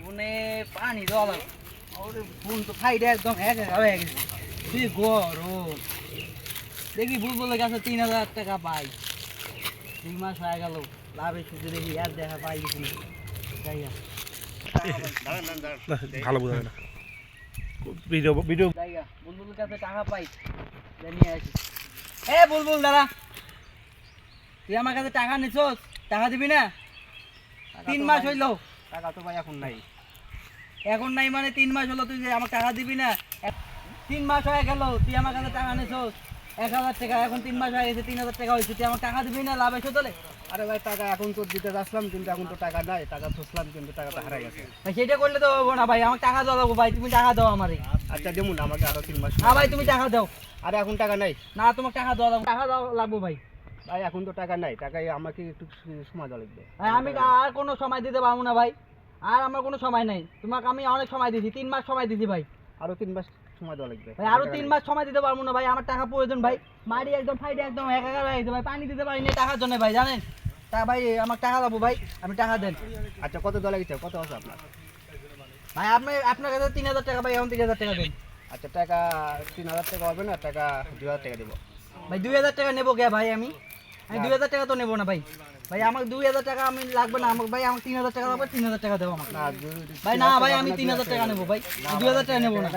ফোনে পানি দেওয়া লাগবে। ওরে ফোন তো সাইডে একদম একা হয়ে গেছে, কি গরম। দেখি বুলবুলের কাছে 3000 টাকা পাই, 2 মাস হয়ে গেল, লাভ একটু দেখি আর দেখা পাই কিছু জায়গা ভালো বোঝা যায় না ভিডিও ভিডিও জায়গা বুলবুলের কাছে টাকা পাই, নিয়ে আসি। এ বুলবুল দাদা, তুই আমার কাছে টাকা নিছস, টাকা দিবি না? 3 মাস হইল। টাকা তো ভাই এখন নাই। এখন নাই মানে 3 মাস হলো, তুই যে আমার টাকা দিবি না? 3 মাস হয়ে গেল, তুই আমার কাছে টাকা নিছস 1000 টাকা, এখন 3 মাস হয়ে গেছে, 3000 টাকা হয়েছে, তুই আমার টাকা দিবি না? লাভ এসে তোলে। আরে ভাই টাকা এখন তো দিতে যাচ্ছিলাম, কিন্তু এখন তো টাকা নাই, টাকা খুঁজলাম কিন্তু টাকাটা হারাই গেছে। ভাই সেটা করলে তো হবো না ভাই, আমার টাকা দেওয়া লাগবো ভাই, তুমি টাকা দাও আমারে। আচ্ছা যেমন আমাকে আরো 3 মাস। না ভাই তুমি টাকা দাও। আরে এখন টাকা নাই। না তোমার টাকা দেওয়া লাগবে, টাকা দেওয়া লাগবো ভাই। ভাই এখন তো টাকা নাই, টাকাই আমাকে একটু সময় দেওয়া লাগবে। ভাই আমি আর কোনো সময় দিতে পারবো না ভাই, আর আমার কোনো সময় নাই। তোমাকে আমি অনেক সময় দিয়েছি, 3 মাস সময় দিয়েছি ভাই। আরো 3 মাস সময় দেওয়া লাগবে ভাই আরো 3 মাস সময় দিতে পারবো না ভাই, আমার টাকা প্রয়োজন ভাই। মারি একদম ফাইডে একদম একাকার হয়ে গেছে ভাই, পানি দিতে পারি না টাকার জন্য ভাই, জানেন? তা ভাই আমার টাকা লাগবো ভাই, আমি টাকা দেন। আচ্ছা কত দেওয়া লাগছে, কত আছে আপনার? ভাই আপনার কাছে 3000 টাকা ভাই, এখন 3000 টাকা দেন। আচ্ছা টাকা 3000 টাকা হবে না, টাকা 2000 টাকা দেবো। ভাই 2000 টাকা নেবো কে ভাই? আমি 2000 টাকা তো নেবো না ভাই। ভাই আমার 2000 টাকা আমি লাগবে না আমাকে ভাই, আমার 3000 টাকা লাগবে, 3000 টাকা দেবো আমাকে। না ভাই না ভাই আমি 3000 টাকা নেবো ভাই, 2000 টাকা নেবো না।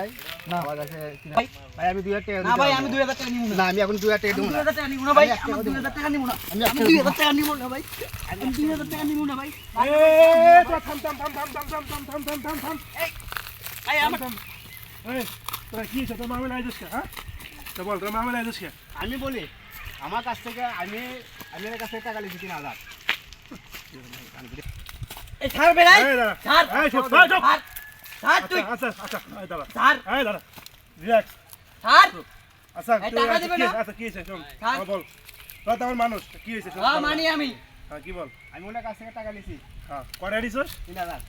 না আমার কাছে ভাই, ভাই আমি 2000 টাকা না ভাই আমি 2000 টাকা নিবো না, না। আমি এখন 2000 টাকা দেবো না। 2000 টাকা নিবো না ভাই, আমি 2000 টাকা নিবো না। আমি 2000 টাকা নিবো না ভাই, আমি 2000 টাকা নিবো না ভাই। ভাই আমার আমি বলি আমার কাছ থেকে আমি এর কাছে টাকা লিখি 3000। এই ছাড়বে না, ছাড় ছাড় ছাড় তুই আচ্ছা আচ্ছা ছাড় দাঁড়া রিল্যাক্স। ছাড়। আচ্ছা এই টাকা দিবে না? আচ্ছা কি হয়েছে শোন, ছাড়। বল তুই তো আমার মানুষ, কি হয়েছে শোন। হ্যাঁ মানি আমি। হ্যাঁ কি বল। আমি ওনার কাছ থেকে টাকা লিখি। হ্যাঁ কয়টা দিছস? 3000।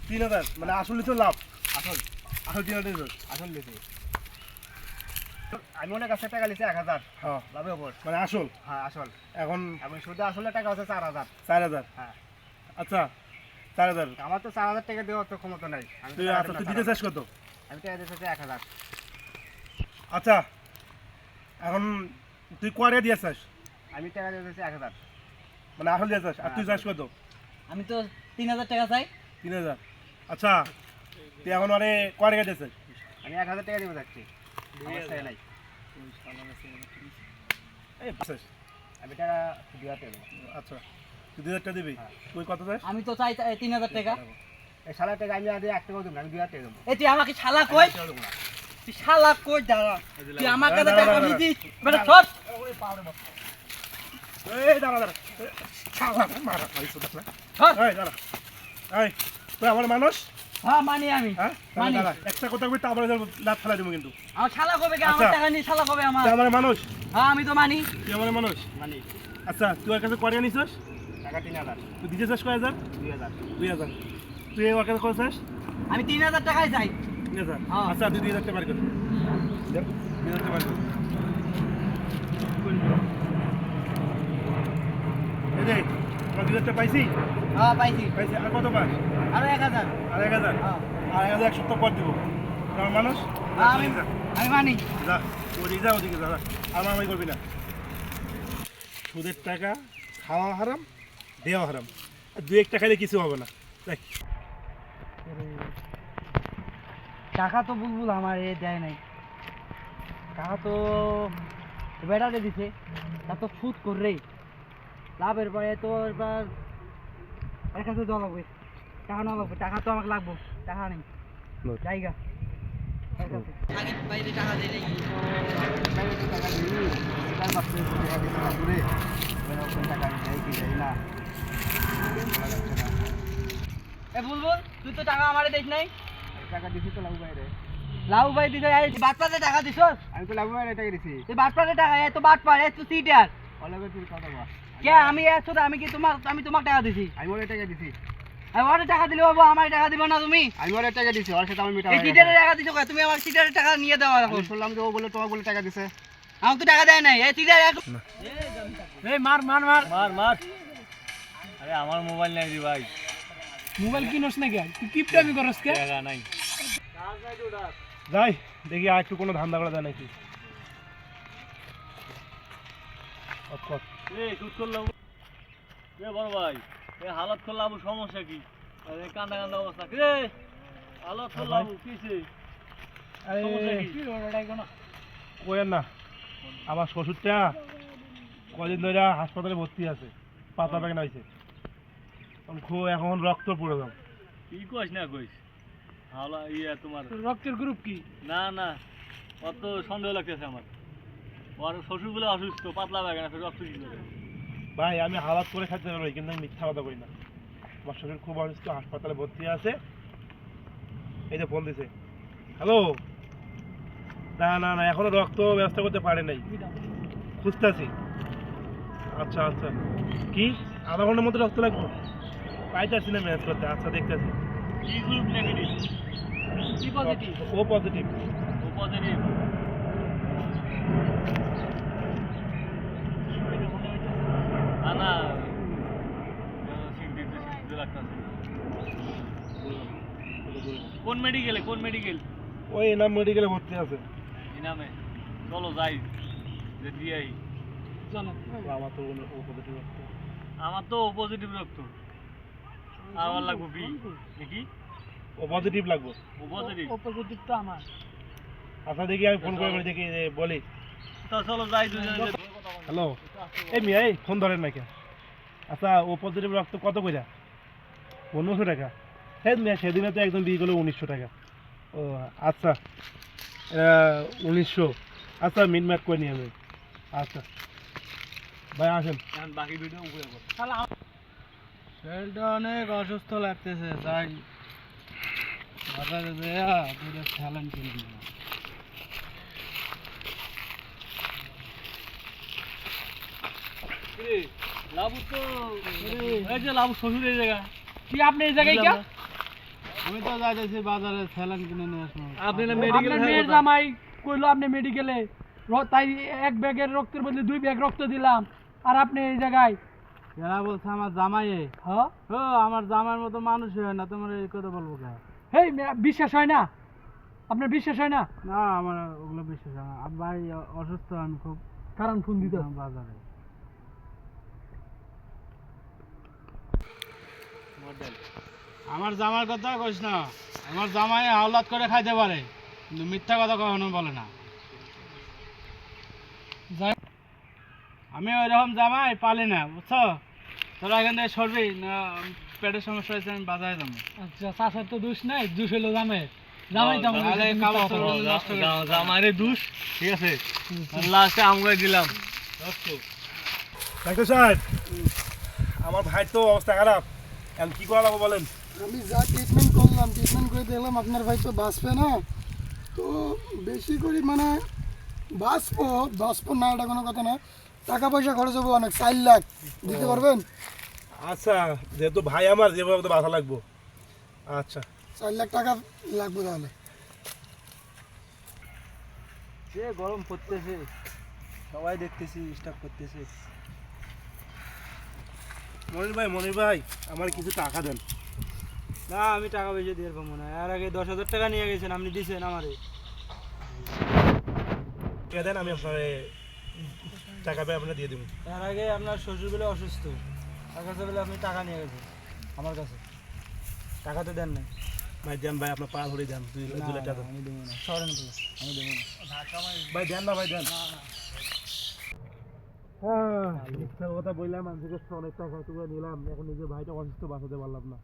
3000 মানে আসল লিছো লাভ? আসল আসল 3000 দিছস? আসল দিছি। আমি ওনার কাছে টাকা লিছি 1000। হ্যাঁ লাভের উপর মানে আসল। হ্যাঁ আসল। এখন আমি শুধু আসলে টাকা হচ্ছে 4000। 4000 হ্যাঁ। আচ্ছা 4000। আমার তো 4000 টাকা দেওয়ার তো ক্ষমতা নাই। তুই আচ্ছা তুই দিতে চাস কত? আমি টাকা দিতে চাই 1000। আচ্ছা এখন তুই কয়টা দিয়েছিস? আমি টাকা দিতে চাই 1000 মানে আসল দিয়েছিস, আর তুই চাস কত? আমি তো 3000 টাকা চাই। 3000। আচ্ছা তুই এখন আরে কয় টাকা দিয়েছিস? আমি 1000 টাকা দিব যাচ্ছি, আমার টাকা নাই। এই বাসেস আমি টাকা 2000 টাকা দেব। আচ্ছা তুই 2000 টাকা দিবি, তুই কত চাস? আমি তো চাই 3000 টাকা। এই শালা টাকা আমি আজ 1 টাকাও দেব না, আমি 2000 টাকা দেব। এই তুই আমাকে শালা কই? তুই শালা কই দাঁড়া, তুই আমার কাছে টাকা নিছিস বেটা, সর। এই দাঁড়া দাঁড়া শালা মারা খাইছ না। সর। এই দাঁড়া এই তুই আমার মানুষ? হ্যাঁ মানি আমি। হ্যাঁ মানি। দাঁড়া একটা কথা কই তারপরে লাত ফেলা দিব কিন্তু। আমার শালা কবে কে? আমার আচ্ছা। টাকা নিয়ে শালা কবে আমার? তুই আমার মানুষ? হ্যাঁ আমি তো মানি। তুই আমার মানুষ মানি। আচ্ছা তুই ওর কাছে কয় টাকা নিছিস? টাকা 3000। তুই দিতে চাস কয় হাজার? 2000। 2000 তুই ওর কাছে কয় চাস? আমি 3000 টাকাই চাই। 3000। হ্যাঁ। আচ্ছা তুই 2000 টাকা বার কর। 2000 টাকা বার কর। এই যে আমার 2000 টাকা পাইছি? হ্যাঁ পাইছি। পাইছি আর কত পাস? আরো 1000। আর 1000? হ্যাঁ আর 1000 এক সপ্তাহ পর দিব। তুই আমার মানুষ? হ্যাঁ, আমি মানি। যা ওদিকে যা, ওদিকে যা, যা। আমার আমায় করবি না। সুদের টাকা খাওয়া হারাম, দেওয়া হারাম, আর 2-1 টাকা খাইলে কিছু হবে না। দেখ টাকা তো বুলবুল আমার এ দেয় নাই, টাকা তো বেড়াতে দিছে, তা তো সুদ করলেই লাভের পরে তো এবার এর কাছে দেওয়া লাগবে, টাকা নেওয়া লাগবে, টাকা তো আমাকে লাগবে, টাকা নেই জায়গা বাইরে টাকা দেয় নাকি? এ বুলবুল তুই তো টাকা আমারে দিস নাই। টাকা দিছি তো লাভু বাইরে। লাউ ভাই দিছ, বাটপাতে টাকা দিছ? আমি তো লাভু বাইরে টাকা দিছি। তুই বাটপাতে টাকা, এত বাটপার, এত সিটার অলগে তুই কথা বল। কে? আমি একশো, আমি কি আমি তোমাকে টাকা দিছি? আমি ওরে টাকা দিছি। আমি ওরে টাকা দিলে বাবু, আমার টাকা দিবে না তুমি? আমি ওরে টাকা দিছি, ওর সাথে আমি মিটা। এই সিটারের টাকা দিছো কয়? তুমি আমার সিটারের টাকা নিয়ে দাও এখন। শুনলাম যে ও বলে তোমাকে বলে টাকা দিছে। আমাকে তো টাকা দেয় নাই। এই সিটার এই মার মার মার মার মার। আরে আমার মোবাইল নাই রে ভাই। মোবাইল কিনস না কে তুই কিপটামি করস কে যাই দেখি আর একটু কোনো ধান্দা করা যায় নাকি বড় ভাই হালত করলাম সমস্যা কি কান্দা কান্দা অবস্থা রে হালত করলাম কিছে কোয়েন না আমার শ্বশুরটা কদিন ধরে হাসপাতালে ভর্তি আছে পাতা পায়খানা হয়েছে এখন রক্ত পড়ে যাও কি কইস না কইস হালা তোমার রক্তের গ্রুপ কি? না না অত সন্দেহ লাগতেছে আমার ওর শ্বশুর বলে অসুস্থ পাতলা পায়খানা রক্ত কি করে ভাই আমি হালাত করে খাইতে পারি কিন্তু আমি মিথ্যা কথা বলি না আমার শ্বশুর খুব অসুস্থ হাসপাতালে ভর্তি আছে এই যে ফোন দিছে হ্যালো না না না এখনো রক্ত ব্যবস্থা করতে পারে নাই খুঁজতেছি আচ্ছা আচ্ছা কি আধা ঘন্টার মধ্যে রক্ত লাগবে পাইতেছি না ম্যানেজ করতে আচ্ছা দেখতেছি কি গ্রুপ নেগেটিভ কি পজিটিভ? ও পজিটিভ ও পজিটিভ না না কোন মেডিকেলে কোন মেডিকেল ওই এনাম মেডিকেলে ভর্তি আছে ইনামে চলো যাই যে দিয়ে আই চলো আমার তো ও পজিটিভ রক্ত আমার তো পজিটিভ রক্ত আমার লাগবো বি দেখি ও পজিটিভ লাগবে ও পজিটিভ পজিটিভ তো আমার। আচ্ছা দেখি আমি ফোন করে দেখি বলি তা চলো যাই দুজনে হ্যালো এই মিয়া এই ফোন ধরেন না কেন আচ্ছা ও পজিটিভ রক্ত কত কইরা 1500 টাকা হ্যাঁ মিয়া সেদিনে তো একদম বিয়ে করলো 1900 টাকা ও আচ্ছা 1900 আচ্ছা মিটম্যাট করে নিয়ে আমি আচ্ছা ভাই আসেন এখন বাকি ভিডিও উপরে করো শরীরটা অনেক অসুস্থ লাগতেছে তাই বাজারে যাইয়া দুটো স্যালাইন কিনে নিলাম। লাভু তো এই যে লাভু শ্বশুর এই জায়গা কি আপনি এই জায়গায় কে? আমি তো যাইতেছি বাজারে স্যালাইন কিনে নিয়ে আসবো আপনি না মেডিকেল আপনার মেয়ের জামাই কইলো আপনি মেডিকেলে তাই এক ব্যাগের রক্তের বদলে 2 ব্যাগ রক্ত দিলাম আর আপনি এই জায়গায় এরা বলছে আমার জামাইয়ে হ্যাঁ ও আমার জামাইয়ের মতো মানুষ হয় না তোমার এই কথা বলবো কে হেই বিশ্বাস হয় না আপনার বিশ্বাস হয় না? না আমার ওগুলো বিশ্বাস হয় না ভাই অসুস্থ আমি খুব কারণ ফোন দিতে বাজারে আমার জামার কথা কইস না আমার জামাই হাওলাত করে খাইতে পারে কিন্তু মিথ্যা কথা কখনো বলে না আমি ওইরকম জামাই পালি না বুঝছো তোরা এখান থেকে সরবি না পেটের সমস্যা হয়েছে আমি বাজারে যাবো আচ্ছা চাষার তো দোষ নাই দোষ হলো জামাই জামাই তো আমারে দুষ ঠিক আছে লাস্টে আমগাই দিলাম ডাক্তার সাহেব আমার ভাইয়ের তো অবস্থা খারাপ এখন কি করা লাগবে বলেন আমি যা ট্রিটমেন্ট করলাম ট্রিটমেন্ট করে দেখলাম আপনার ভাই তো বাঁচবে না তো বেশি করে মানে বাঁচবো না এটা কোনো কথা না টাকা পয়সা খরচ হবো অনেক 4 লাখ দিতে পারবেন আচ্ছা যেহেতু ভাই আমার যেভাবে তো বাধা লাগবো আচ্ছা 4 লাখ টাকা লাগবে তাহলে যে গরম পড়তেছে সবাই দেখতেছি স্টাফ করতেছে মনির ভাই আমার কিছু টাকা দেন না আমি টাকা পয়সা দিয়ে পাবো না এর আগে 10,000 টাকা নিয়ে গেছেন আপনি দিছেন আমারে কে দেন আমি আপনার টাকা পেয়ে আপনার দিয়ে দেবো এর আগে আপনার শ্বশুর বলে অসুস্থ তার কাছে বলে আপনি টাকা নিয়ে গেছেন আমার কাছে টাকা তো দেন নাই ভাই দেন ভাই আপনার পা ধরে দেন 2 লাখ টাকা আমি দেবো না সরেন তো আমি দেবো না ভাই দেন না ভাই দেন হ্যাঁ মিথ্যা কথা বললাম মানুষের কাছে অনেক টাকা টুকু নিলাম এখন নিজের ভাইটা অসুস্থ বাঁচাতে পারলাম না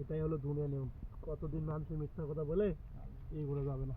এটাই হলো দুনিয়া নিয়ম কতদিন মানুষের মিথ্যা কথা বলে এইগুলো যাবে না